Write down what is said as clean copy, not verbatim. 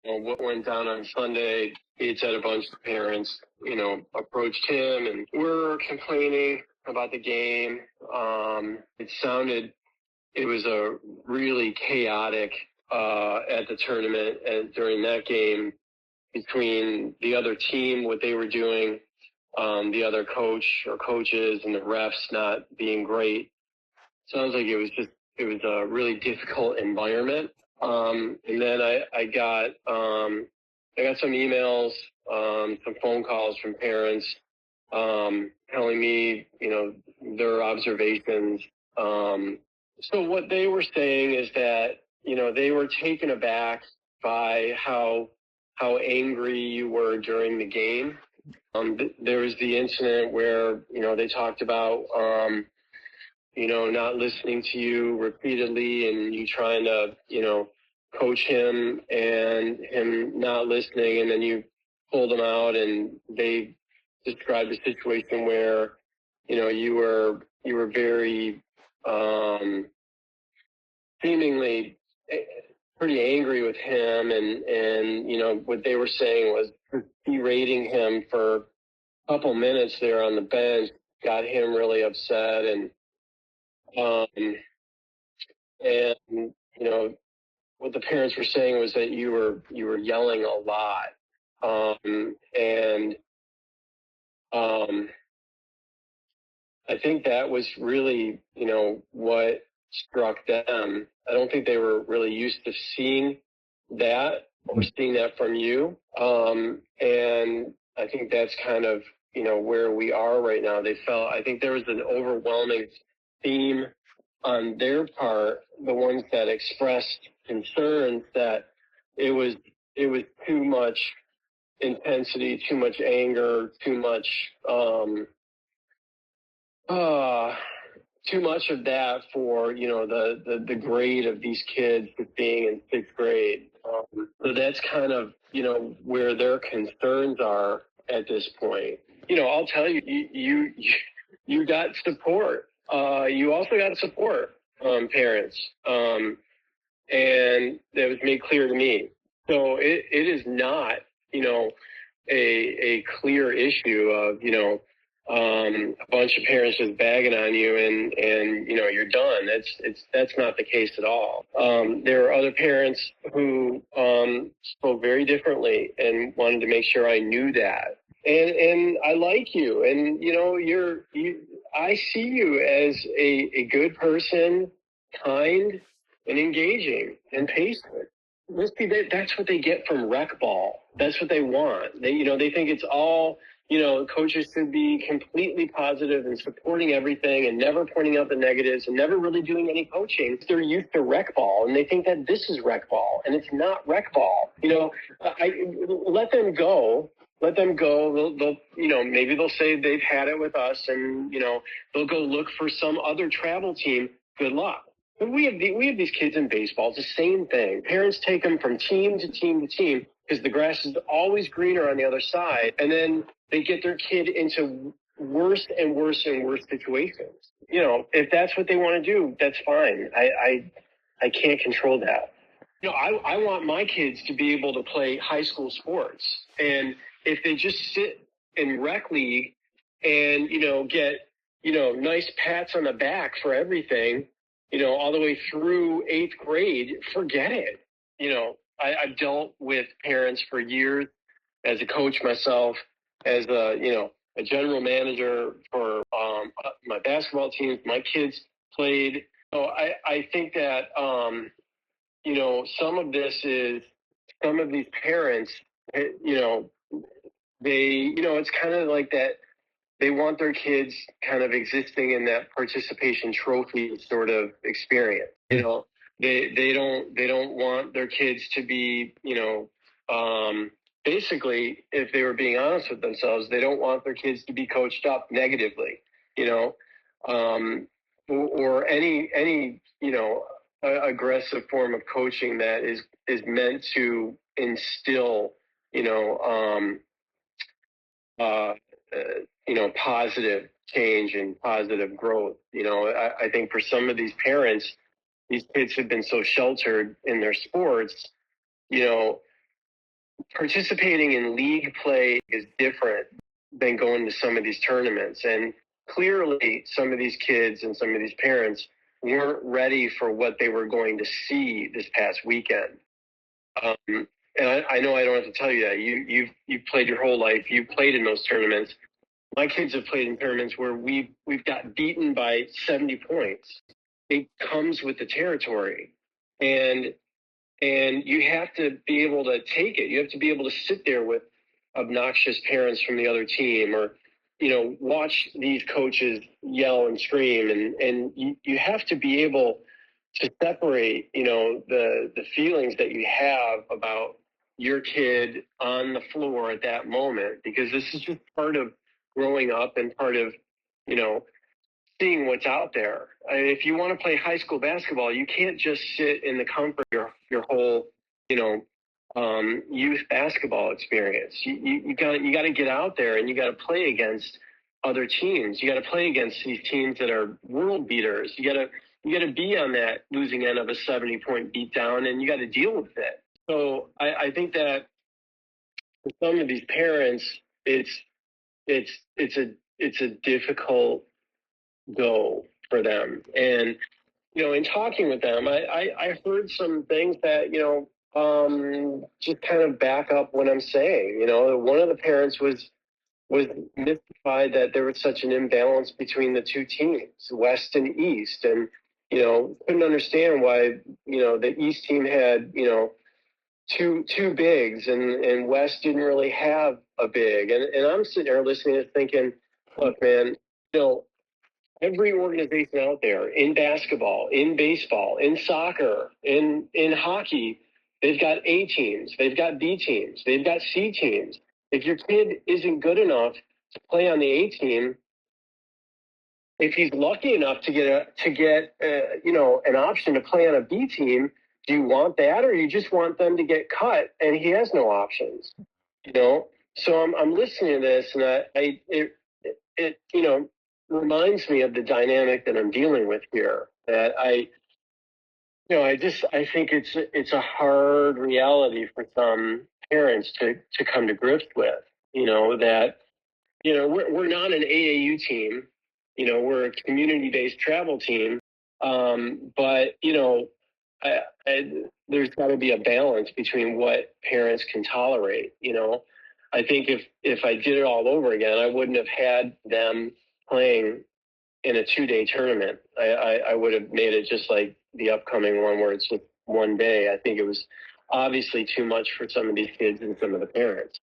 what went down on Sunday. He had said a bunch of parents, approached him and were complaining about the game. It was a really chaotic at the tournament and during that game between the other team, what they were doing, the other coach or coaches, and the refs not being great. Sounds like it was a really difficult environment. And then I got some emails, some phone calls from parents telling me, their observations. So what they were saying is that, they were taken aback by how angry you were during the game. There was the incident where, they talked about, not listening to you repeatedly and you trying to, coach him and him not listening. And then you pulled him out, and they described a situation where, you were very, seemingly pretty angry with him. And what they were saying was berating him for a couple minutes there on the bench got him really upset. And what the parents were saying was that you were yelling a lot. I think that was really, what struck them. I don't think they were really used to seeing that or seeing that from you. And I think that's kind of, where we are right now. I think there was an overwhelming theme on their part, the ones that expressed concerns, that it was too much intensity, too much anger, too much of that for, the grade of these kids being in sixth grade. So that's kind of, where their concerns are at this point. I'll tell you, you got support. You also got support from parents. And that was made clear to me. So it is not, a clear issue of, a bunch of parents just bagging on you and you're done. That's not the case at all. There are other parents who spoke very differently and wanted to make sure I knew that. And I like you, and I see you as a good person, kind and engaging and patient. That's what they get from rec ball. That's what they want. They think it's all, coaches should be completely positive and supporting everything and never pointing out the negatives and never really doing any coaching. They're used to rec ball, and they think that this is rec ball, and it's not rec ball. Let them go. Let them go. They'll maybe they'll say they've had it with us, and, they'll go look for some other travel team. Good luck. But we have these kids in baseball. It's the same thing. Parents take them from team to team to team because the grass is always greener on the other side. And then they get their kid into worse and worse and worse situations. If that's what they want to do, that's fine. I can't control that. I want my kids to be able to play high school sports. And if they just sit in rec league and, get, nice pats on the back for everything, all the way through eighth grade, forget it. I've dealt with parents for years as a coach myself, as a general manager for my basketball teams. My kids played. So I think that, some of these parents, it's kind of like that. They want their kids kind of existing in that participation trophy sort of experience. They don't want their kids to be, basically, if they were being honest with themselves, they don't want their kids to be coached up negatively, or any aggressive form of coaching that is meant to instill, positive change and positive growth. I think for some of these parents, these kids have been so sheltered in their sports, participating in league play is different than going to some of these tournaments. And clearly, some of these kids and some of these parents weren't ready for what they were going to see this past weekend. And I know I don't have to tell you that. You've played your whole life. You've played in those tournaments. My kids have played in tournaments where we've got beaten by 70 points. It comes with the territory, and you have to be able to take it. You have to be able to sit there with obnoxious parents from the other team, or watch these coaches yell and scream, and you have to be able to separate the feelings that you have about your kid on the floor at that moment, because this is just part of growing up and part of seeing what's out there. I mean, if you want to play high school basketball, you can't just sit in the comfort of your whole youth basketball experience. You got to get out there, and you got to play against other teams. You got to play against these teams that are world beaters. You got to be on that losing end of a 70-point beatdown, and you got to deal with it. So I think that for some of these parents, it's a difficult go for them. And in talking with them, I heard some things that just kind of back up what I'm saying. One of the parents was mystified that there was such an imbalance between the two teams, West and East, and couldn't understand why the East team had two bigs, and West didn't really have a big. And I'm sitting there listening and thinking, look, man, every organization out there in basketball, in baseball, in soccer, in hockey, they've got A teams, they've got B teams, they've got C teams. If your kid isn't good enough to play on the A team, if he's lucky enough to get an option to play on a B team, do you want that, or you just want them to get cut and he has no options? So I'm listening to this, and it reminds me of the dynamic that I'm dealing with here. That I think it's a hard reality for some parents to come to grips with. That we're not an AAU team. We're a community-based travel team. But there's got to be a balance between what parents can tolerate. I think if I did it all over again, I wouldn't have had them playing in a 2-day tournament. I would have made it just like the upcoming one where it's just one day. I think it was obviously too much for some of these kids and some of the parents.